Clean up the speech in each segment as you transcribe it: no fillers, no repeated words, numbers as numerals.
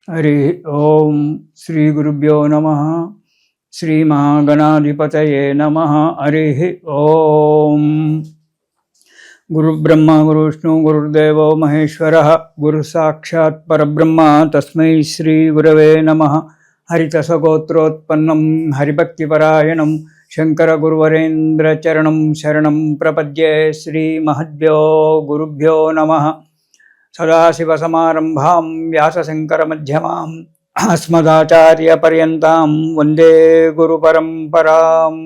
हरि ओम श्री गुरुभ्यो नमः। श्री महागणाधिपतये नमः। हरि ओम। गुरु ब्रह्मा गुरु विष्णु गुरुदेवो महेश्वरः गुरु साक्षात् परब्रह्म तस्मै श्री गुरवे नमः। हरितसगोत्रोत्पन्नं हरिभक्तिपरायणं शंकर गुरुवरेन्द्र चरणं शरणं प्रपद्ये। श्री महद्भ्यो गुरुभ्यो नमः। सदाशिवसमारम्भां व्यासशङ्करमध्यमाम् अस्मदाचार्यपर्यन्तां वन्दे गुरुपरम्पराम्।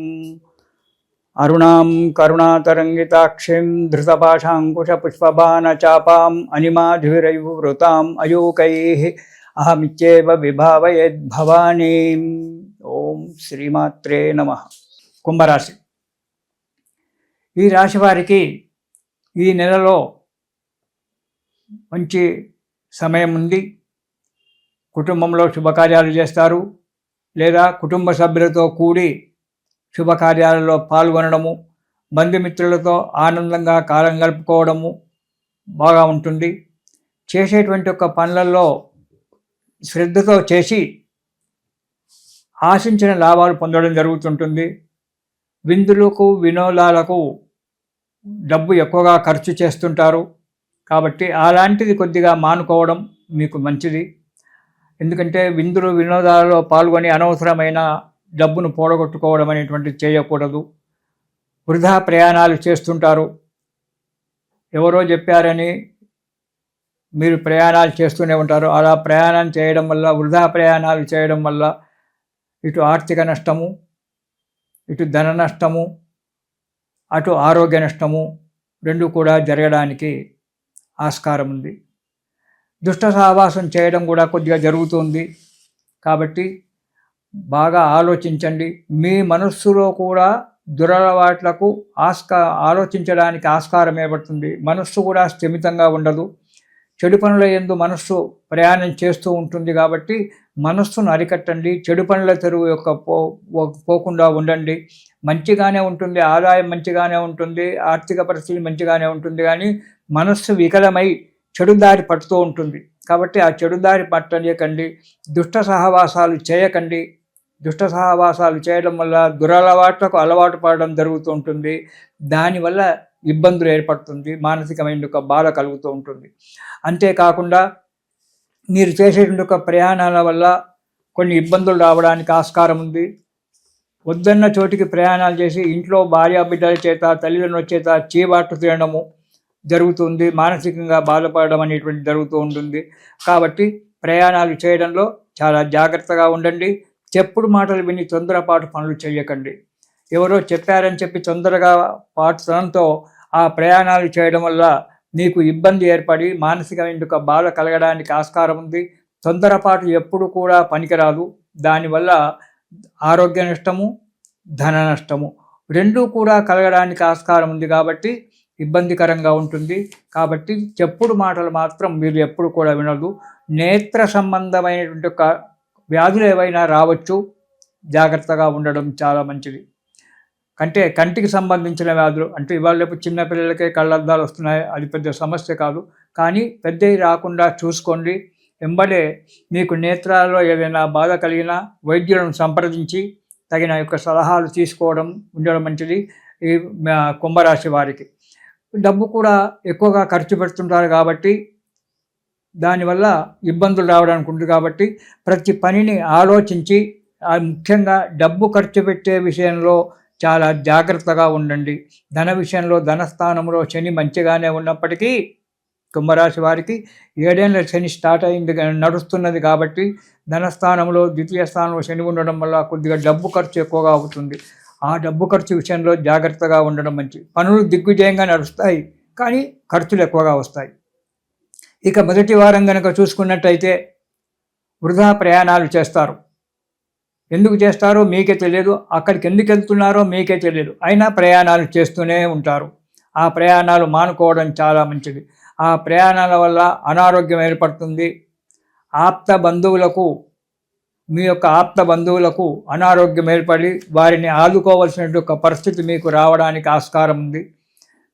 अरुणां करुणातरङ्गिताक्षीं धृतपाशाङ्कुशपुष्पबाणचापाम् अनिमाधुरैर्वृताम् अयूकैः अहमित्येव विभावयेद्भवानीम्। ओम श्रीमात्रे नमः। కుంభరాశి ఈ రాశి వారికి ఈ నెలలో మంచి సమయం ఉంది. కుటుంబంలో శుభకార్యాలు చేస్తారు లేదా కుటుంబ సభ్యులతో కూడి శుభకార్యాలలో పాల్గొనడము, బంధుమిత్రులతో ఆనందంగా కాలం గడుపుకోవడము బాగా ఉంటుంది. చేసేటువంటి ఒక పనులలో శ్రద్ధతో చేసి ఆశించిన లాభాలు పొందడం జరుగుతుంటుంది. విందులకు వినోదాలకు డబ్బు ఎక్కువగా ఖర్చు చేస్తుంటారు కాబట్టి అలాంటిది కొద్దిగా మానుకోవడం మీకు మంచిది. ఎందుకంటే విందులు వినోదాలలో పాల్గొని అనవసరమైన డబ్బును పోడగొట్టుకోవడం అనేటువంటిది చేయకూడదు. వృధా ప్రయాణాలు చేస్తుంటారు. ఎవరో చెప్పారని మీరు ప్రయాణాలు చేస్తూనే ఉంటారు. అలా ప్రయాణం చేయడం వల్ల, వృధా ప్రయాణాలు చేయడం వల్ల ఇటు ఆర్థిక నష్టము, ఇటు ధన నష్టము, అటు ఆరోగ్య నష్టము రెండు కూడా జరగడానికి ఆస్కారం ఉంది. దుష్ట సహవాసం చేయడం కూడా కొద్దిగా జరుగుతుంది. కాబట్టి బాగా ఆలోచించండి. మీ మనస్సులో కూడా దురలవాట్లకు ఆలోచించడానికి ఆస్కారం ఏర్పడుతుంది. మనస్సు కూడా స్థిమితంగా ఉండదు. చెడు పనుల యందు మనస్సు ప్రయాణం చేస్తూ ఉంటుంది. కాబట్టి మనస్సును అరికట్టండి. చెడు పనుల తెరువు యొక్క పోకుండా ఉండండి. మంచిగానే ఉంటుంది, ఆదాయం మంచిగానే ఉంటుంది, ఆర్థిక పరిస్థితి మంచిగానే ఉంటుంది. కానీ మనస్సు వికలమై చెడుదారి పట్టుతూ ఉంటుంది. కాబట్టి ఆ చెడుదారి పట్టనీయకండి. దుష్ట సహవాసాలు చేయకండి. దుష్ట సహవాసాలు చేయడం వల్ల దురలవాట్లకు అలవాటు పడడం జరుగుతూ ఉంటుంది. దానివల్ల ఇబ్బందులు ఏర్పడుతుంది, మానసికమైన ఒక బాధ కలుగుతూ ఉంటుంది. అంతేకాకుండా మీరు చేసేటువంటి ఒక ప్రయాణాల వల్ల కొన్ని ఇబ్బందులు రావడానికి ఆస్కారం ఉంది. వద్దన్న చోటికి ప్రయాణాలు చేసి ఇంట్లో భార్యాబిడ్డల చేత, తల్లిదండ్రుల చేత చీవాట్లు తినడము జరుగుతుంది. మానసికంగా బాధపడడం అనేటువంటి జరుగుతూ ఉంటుంది. కాబట్టి ప్రయాణాలు చేయడంలో చాలా జాగ్రత్తగా ఉండండి. చెప్పుడు మాటలు విని తొందరపాటు పనులు చేయకండి. ఎవరో చెప్పారని చెప్పి తొందరగా పాటుతనంతో ఆ ప్రయాణాలు చేయడం వల్ల మీకు ఇబ్బంది ఏర్పడి మానసికమైన బాధ కలగడానికి ఆస్కారం ఉంది. తొందరపాటు ఎప్పుడు కూడా పనికిరాదు. దానివల్ల ఆరోగ్య నష్టము, ధన నష్టము రెండూ కూడా కలగడానికి ఆస్కారం ఉంది. కాబట్టి ఇబ్బందికరంగా ఉంటుంది. కాబట్టి చెప్పుడు మాటలు మాత్రం మీరు ఎప్పుడు కూడా వినదు. నేత్ర సంబంధమైనటువంటి ఒక వ్యాధులు ఏవైనా రావచ్చు. జాగ్రత్తగా ఉండడం చాలా మంచిది. కంటికి సంబంధించిన వ్యాధులు అంటే ఇవాళ రేపు చిన్నపిల్లలకే కళ్ళద్దాలు వస్తున్నాయి. అది పెద్ద సమస్య కాదు. కానీ పెద్దవి రాకుండా చూసుకోండి. వెంబడే మీకు నేత్రాల్లో ఏదైనా బాధ కలిగినా వైద్యులను సంప్రదించి తగిన యొక్క సలహాలు తీసుకోవడం ఉండడం మంచిది. ఈ కుంభరాశి వారికి డబ్బు కూడా ఎక్కువగా ఖర్చు పెడుతుంటారు కాబట్టి దానివల్ల ఇబ్బందులు రావడానికి ఉంటుంది. కాబట్టి ప్రతి పనిని ఆలోచించి ముఖ్యంగా డబ్బు ఖర్చు పెట్టే విషయంలో చాలా జాగ్రత్తగా ఉండండి. ధన విషయంలో ధనస్థానంలో శని మంచిగానే ఉన్నప్పటికీ కుంభరాశి వారికి 7 ఏళ్ల శని స్టార్ట్ అయింది, నడుస్తున్నది. కాబట్టి ధనస్థానంలో ద్వితీయ స్థానంలో శని ఉండడం వల్ల కొద్దిగా డబ్బు ఖర్చు ఎక్కువగా అవుతుంది. ఆ డబ్బు ఖర్చు విషయంలో జాగ్రత్తగా ఉండడం మంచిది. పనులు దిగ్విజయంగా నడుస్తాయి, కానీ ఖర్చులు ఎక్కువగా వస్తాయి. ఇక మొదటి వారం కనుక చూసుకున్నట్టయితే వృధా ప్రయాణాలు చేస్తారు. ఎందుకు చేస్తారో మీకే తెలియదు, అక్కడికి ఎందుకు వెళ్తున్నారో మీకే తెలియదు. అయినా ప్రయాణాలు చేస్తూనే ఉంటారు. ఆ ప్రయాణాలు మానుకోవడం చాలా మంచిది. ఆ ప్రయాణాల వల్ల అనారోగ్యం ఏర్పడుతుంది. మీ యొక్క ఆప్త బంధువులకు అనారోగ్యం ఏర్పడి వారిని ఆదుకోవాల్సిన ఒక పరిస్థితి మీకు రావడానికి ఆస్కారం ఉంది.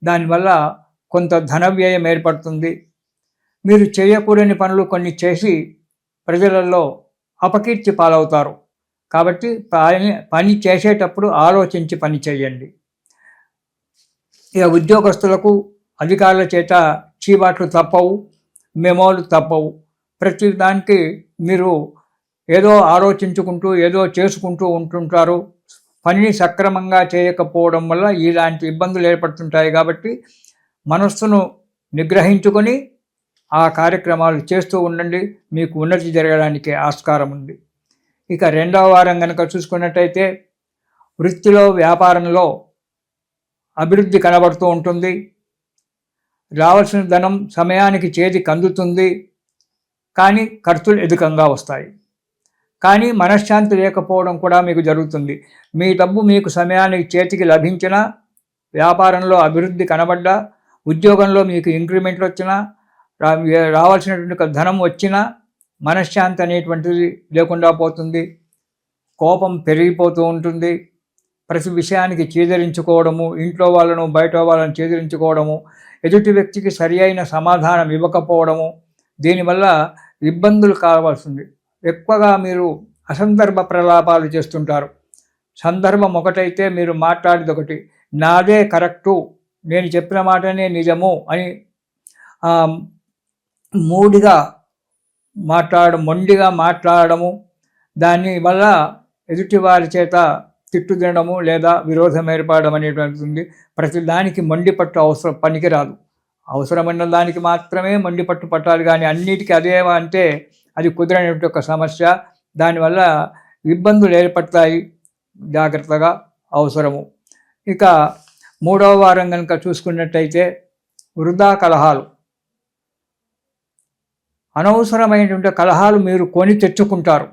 దానివల్ల కొంత ధన వ్యయం ఏర్పడుతుంది. మీరు చేయకూడని పనులు కొన్ని చేసి ప్రజలలో అపకీర్తి పాలవుతారు. కాబట్టి పని చేసేటప్పుడు ఆలోచించి పని చేయండి. ఇక ఉద్యోగస్తులకు అధికారుల చేత చీవాట్లు తప్పవు, మెమోలు తప్పవు. ప్రతి దానికి మీరు ఏదో ఆలోచించుకుంటూ ఏదో చేసుకుంటూ ఉంటుంటారు. పనిని సక్రమంగా చేయకపోవడం వల్ల ఇలాంటి ఇబ్బందులు ఏర్పడుతుంటాయి. కాబట్టి మనస్సును నిగ్రహించుకొని ఆ కార్యక్రమాలు చేస్తూ ఉండండి. మీకు ఉన్నతి జరగడానికి ఆస్కారం ఉంది. ఇక రెండవ వారం కనుక చూసుకున్నట్టయితే వృత్తిలో వ్యాపారంలో అభివృద్ధి కనబడుతూ ఉంటుంది. రావాల్సిన ధనం సమయానికి చేతికి అందుతుంది, కానీ ఖర్చులు అధికంగా వస్తాయి. కానీ మనశ్శాంతి లేకపోవడం కూడా మీకు జరుగుతుంది. మీ డబ్బు మీకు సమయానికి చేతికి లభించినా, వ్యాపారంలో అభివృద్ధి కనబడ్డా, ఉద్యోగంలో మీకు ఇంక్రిమెంట్లు వచ్చినా, రావాల్సినటువంటి ధనం వచ్చినా మనశ్శాంతి అనేటువంటిది లేకుండా పోతుంది. కోపం పెరిగిపోతూ ఉంటుంది. ప్రతి విషయానికి చీదరించుకోవడము, ఇంట్లో వాళ్ళను బయట వాళ్ళను చీదరించుకోవడము, ఎదుటి వ్యక్తికి సరి అయిన సమాధానం ఇవ్వకపోవడము, దీనివల్ల ఇబ్బందులు కావాల్సింది. ఎక్కువగా మీరు అసందర్భ ప్రలాపాలు చేస్తుంటారు. సందర్భం ఒకటైతే మీరు మాట్లాడేది ఒకటి, నాదే కరెక్టు, నేను చెప్పిన మాటనే నిజము అని మొండిగా మాట్లాడము, దానివల్ల ఎదుటి వారి చేత తిట్టు తినడము లేదా విరోధం ఏర్పడడం అనేటువంటిది. ప్రతి దానికి మొండిపట్టు అవసరం పనికిరాదు. అవసరమైన దానికి మాత్రమే మొండిపట్టు పట్టాలి, కానీ అన్నిటికీ అదే అంటే అది కుదరనటువంటి ఒక సమస్య. దానివల్ల ఇబ్బందులు ఏర్పడతాయి. జాగ్రత్తగా అవసరము. ఇక మూడవ వారం కనుక చూసుకున్నట్టయితే వృధా కలహాలు, అనవసరమైనటువంటి కలహాలు మీరు కొని తెచ్చుకుంటారు.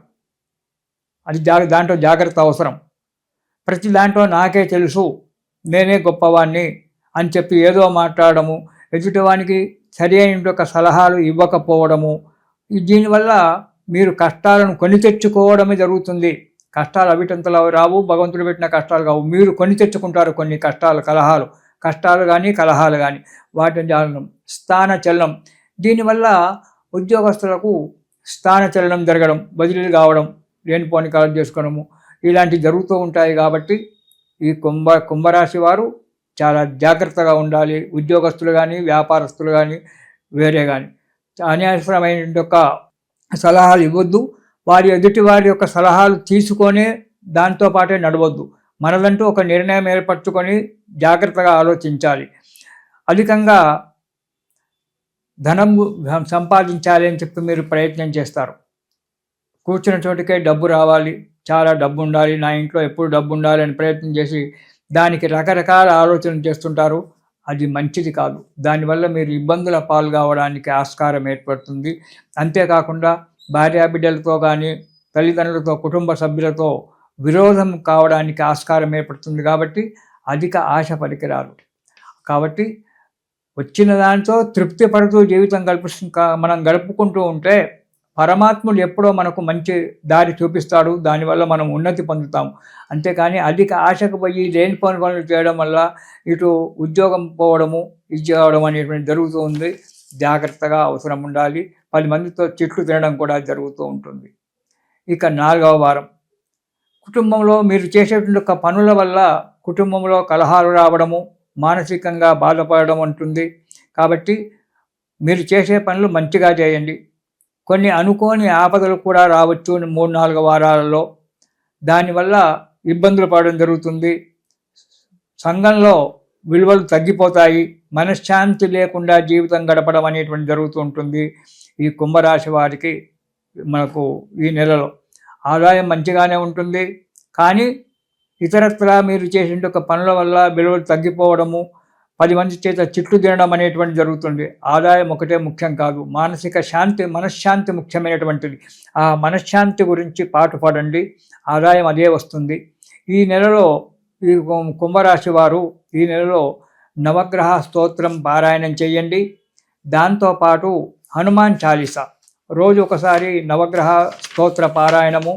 అది దాంట్లో జాగ్రత్త అవసరం. ప్రతి దాంట్లో నాకే తెలుసు, నేనే గొప్పవాణ్ణి అని చెప్పి ఏదో మాట్లాడము, ఎదుటివానికి సరి అయిన సలహాలు ఇవ్వకపోవడము, దీనివల్ల మీరు కష్టాలను కొని తెచ్చుకోవడమే జరుగుతుంది. కష్టాలు అవిటంతలు రావు, భగవంతుడు పెట్టిన కష్టాలు కావు, మీరు కొని తెచ్చుకుంటారు కొన్ని కష్టాలు కానీ కలహాలు కానీ. వాటిని స్థానచలనం, దీనివల్ల ఉద్యోగస్తులకు స్థానచలనం జరగడం, బదిలీలు కావడం, లేనిపోని కాలం చేసుకోవడము, ఇలాంటివి జరుగుతూ ఉంటాయి. కాబట్టి ఈ కుంభరాశి వారు చాలా జాగ్రత్తగా ఉండాలి. ఉద్యోగస్తులు కానీ వ్యాపారస్తులు కానీ వేరే కానీ అనవసరమైన సలహాలు ఇవ్వద్దు. ఎదుటి వారి యొక్క సలహాలు తీసుకొనే దాంతోపాటే నడవద్దు. మనదంటూ ఒక నిర్ణయం ఏర్పరచుకొని జాగ్రత్తగా ఆలోచించాలి. అధికంగా ధనం సంపాదించాలి అని చెప్పి మీరు ప్రయత్నం చేస్తారు. కూర్చున్న చోటుకే డబ్బు రావాలి, చాలా డబ్బు ఉండాలి, నా ఇంట్లో ఎప్పుడు డబ్బు ఉండాలి అని ప్రయత్నం చేసి దానికి రకరకాల ఆలోచనలు చేస్తుంటారు. అది మంచిది కాదు. దానివల్ల మీరు ఇబ్బందుల పాలు కావడానికి ఆస్కారం ఏర్పడుతుంది. అంతేకాకుండా భార్యాబిడ్డలతో కానీ తల్లిదండ్రులతో కుటుంబ సభ్యులతో విరోధం కావడానికి ఆస్కారం ఏర్పడుతుంది. కాబట్టి అధిక ఆశ పనికిరాదు. కాబట్టి వచ్చిన దాంతో తృప్తి పడుతూ జీవితం మనం గడుపుకుంటూ ఉంటే పరమాత్ముడు ఎప్పుడో మనకు మంచి దారి చూపిస్తాడు. దానివల్ల మనం ఉన్నతి పొందుతాము. అంతేకాని అధిక ఆశకు పోయి లేనిపోని పనులు చేయడం వల్ల ఇటు ఉద్యోగం పోవడము, ఇది చేయడం అనేటువంటి జరుగుతూ ఉంది. జాగ్రత్తగా అవసరం ఉండాలి. 10 మందితో చెట్లు తినడం కూడా జరుగుతూ ఉంటుంది. ఇక 4వ వారం, కుటుంబంలో మీరు చేసేటువంటి పనుల వల్ల కుటుంబంలో కలహాలు రావడము, మానసికంగా బాధపడడం ఉంటుంది. కాబట్టి మీరు చేసే పనులు మంచిగా చేయండి. కొన్ని అనుకోని ఆపదలు కూడా రావచ్చు 3-4 వారాలలో. దానివల్ల ఇబ్బందులు పడడం జరుగుతుంది. సంఘంలో విలువలు తగ్గిపోతాయి. మనశ్శాంతి లేకుండా జీవితం గడపడం అనేటువంటి జరుగుతూ ఉంటుంది. ఈ కుంభరాశి వారికి మనకు ఈ నెలలో ఆదాయం మంచిగానే ఉంటుంది, కానీ ఇతరత్రా మీరు చేసిన పనుల వల్ల విలువలు తగ్గిపోవడము, 10 మంది చేత చిట్లు తినడం అనేటువంటి జరుగుతుంది. ఆదాయం ఒకటే ముఖ్యం కాదు, మనశ్శాంతి ముఖ్యమైనటువంటిది. ఆ మనశ్శాంతి గురించి పాటుపడండి, ఆదాయం అదే వస్తుంది. ఈ నెలలో ఈ కుంభరాశి వారు ఈ నెలలో నవగ్రహ స్తోత్రం పారాయణం చేయండి. దాంతోపాటు హనుమాన్ చాలీసా రోజు ఒకసారి నవగ్రహ స్తోత్ర పారాయణము,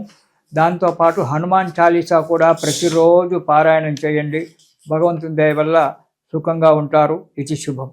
దాంతోపాటు హనుమాన్ చాలీసా కూడా ప్రతిరోజు పారాయణం చేయండి. భగవంతుని దయ వల్ల సుఖంగా ఉంటారు. ఇది శుభం.